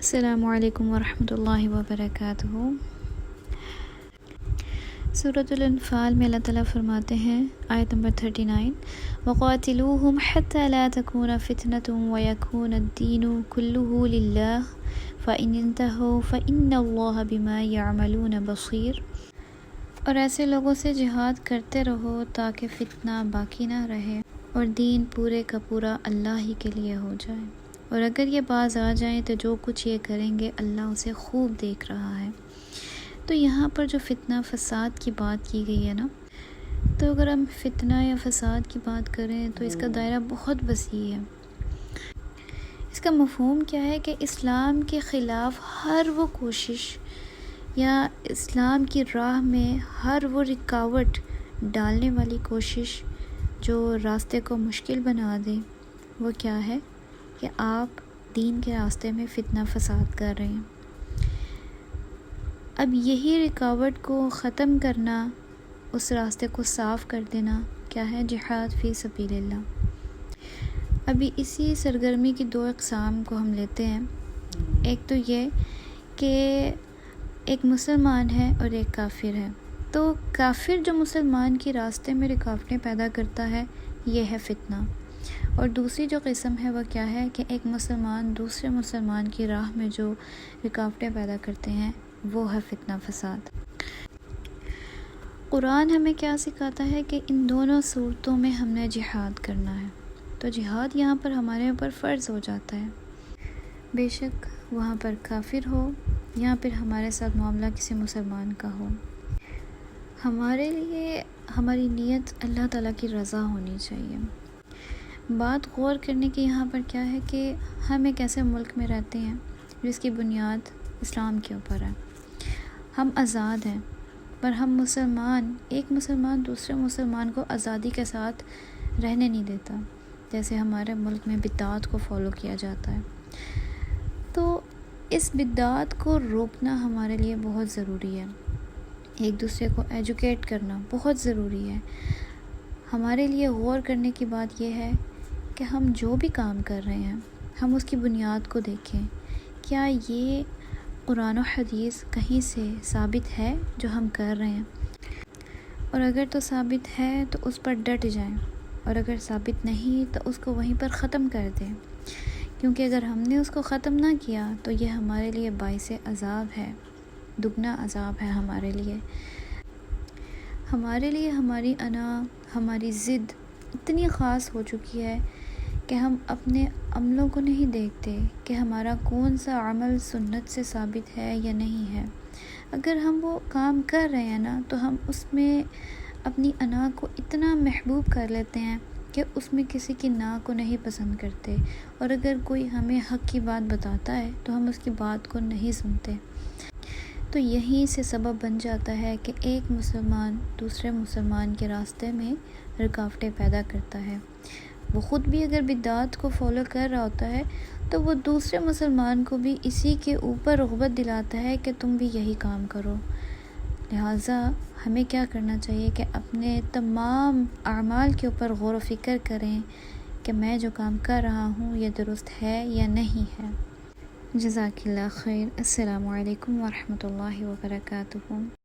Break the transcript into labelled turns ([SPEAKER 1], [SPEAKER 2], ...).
[SPEAKER 1] السلام علیکم ورحمۃ اللہ وبرکاتہ۔ سورۃ الانفال میں اللہ تعالیٰ فرماتے ہیں آیت نمبر 39 وَقَاتِلُوهُمْ حَتَّى لَا تَكُونَ فِتْنَةٌ وَيَكُونَ الدِّينُ كُلُّهُ لِلَّهِ فَإِنِ انْتَهَوْا فَإِنَّ اللَّهَ بِمَا يَعْمَلُونَ بَصِيرٌ۔ اور ایسے لوگوں سے جہاد کرتے رہو تاکہ فتنہ باقی نہ رہے اور دین پورے کا پورا اللہ ہی کے لیے ہو جائے، اور اگر یہ باز آ جائیں تو جو کچھ یہ کریں گے اللہ اسے خوب دیکھ رہا ہے۔ تو یہاں پر جو فتنہ فساد کی بات کی گئی ہے نا، تو اگر ہم فتنہ یا فساد کی بات کریں تو اس کا دائرہ بہت وسیع ہے۔ اس کا مفہوم کیا ہے کہ اسلام کے خلاف ہر وہ کوشش یا اسلام کی راہ میں ہر وہ رکاوٹ ڈالنے والی کوشش جو راستے کو مشکل بنا دے، وہ کیا ہے کہ آپ دین کے راستے میں فتنہ فساد کر رہے ہیں۔ اب یہی رکاوٹ کو ختم کرنا، اس راستے کو صاف کر دینا کیا ہے؟ جہاد فی سبیل اللہ۔ ابھی اسی سرگرمی کی دو اقسام کو ہم لیتے ہیں۔ ایک تو یہ کہ ایک مسلمان ہے اور ایک کافر ہے۔ تو کافر جو مسلمان کی راستے میں رکاوٹیں پیدا کرتا ہے، یہ ہے فتنہ۔ اور دوسری جو قسم ہے وہ کیا ہے کہ ایک مسلمان دوسرے مسلمان کی راہ میں جو رکاوٹیں پیدا کرتے ہیں، وہ ہے فتنہ فساد۔ قرآن ہمیں کیا سکھاتا ہے کہ ان دونوں صورتوں میں ہم نے جہاد کرنا ہے۔ تو جہاد یہاں پر ہمارے اوپر فرض ہو جاتا ہے، بے شک وہاں پر کافر ہو یا پھر ہمارے ساتھ معاملہ کسی مسلمان کا ہو۔ ہمارے لیے ہماری نیت اللہ تعالیٰ کی رضا ہونی چاہیے۔ بات غور کرنے کی یہاں پر کیا ہے کہ ہم ایک ایسے ملک میں رہتے ہیں جس کی بنیاد اسلام کے اوپر ہے۔ ہم آزاد ہیں، پر ہم مسلمان، ایک مسلمان دوسرے مسلمان کو آزادی کے ساتھ رہنے نہیں دیتا، جیسے ہمارے ملک میں بدعات کو فالو کیا جاتا ہے۔ تو اس بدعات کو روکنا ہمارے لیے بہت ضروری ہے۔ ایک دوسرے کو ایجوکیٹ کرنا بہت ضروری ہے۔ ہمارے لیے غور کرنے کی بات یہ ہے کہ ہم جو بھی کام کر رہے ہیں، ہم اس کی بنیاد کو دیکھیں۔ کیا یہ قرآن و حدیث کہیں سے ثابت ہے جو ہم کر رہے ہیں؟ اور اگر تو ثابت ہے تو اس پر ڈٹ جائیں، اور اگر ثابت نہیں تو اس کو وہیں پر ختم کر دیں، کیونکہ اگر ہم نے اس کو ختم نہ کیا تو یہ ہمارے لیے باعث عذاب ہے، دگنا عذاب ہے ہمارے لیے۔ ہماری انا، ہماری ضد اتنی خاص ہو چکی ہے کہ ہم اپنے عملوں کو نہیں دیکھتے کہ ہمارا کون سا عمل سنت سے ثابت ہے یا نہیں ہے۔ اگر ہم وہ کام کر رہے ہیں نا، تو ہم اس میں اپنی انا کو اتنا محبوب کر لیتے ہیں کہ اس میں کسی کی نا کو نہیں پسند کرتے، اور اگر کوئی ہمیں حق کی بات بتاتا ہے تو ہم اس کی بات کو نہیں سنتے۔ تو یہیں سے سبب بن جاتا ہے کہ ایک مسلمان دوسرے مسلمان کے راستے میں رکاوٹیں پیدا کرتا ہے۔ وہ خود بھی اگر بدعات کو فالو کر رہا ہوتا ہے تو وہ دوسرے مسلمان کو بھی اسی کے اوپر رغبت دلاتا ہے کہ تم بھی یہی کام کرو۔ لہٰذا ہمیں کیا کرنا چاہیے کہ اپنے تمام اعمال کے اوپر غور و فکر کریں کہ میں جو کام کر رہا ہوں یہ درست ہے یا نہیں ہے۔ جزاک اللہ خیر۔ السلام علیکم ورحمۃ اللہ وبرکاتہ۔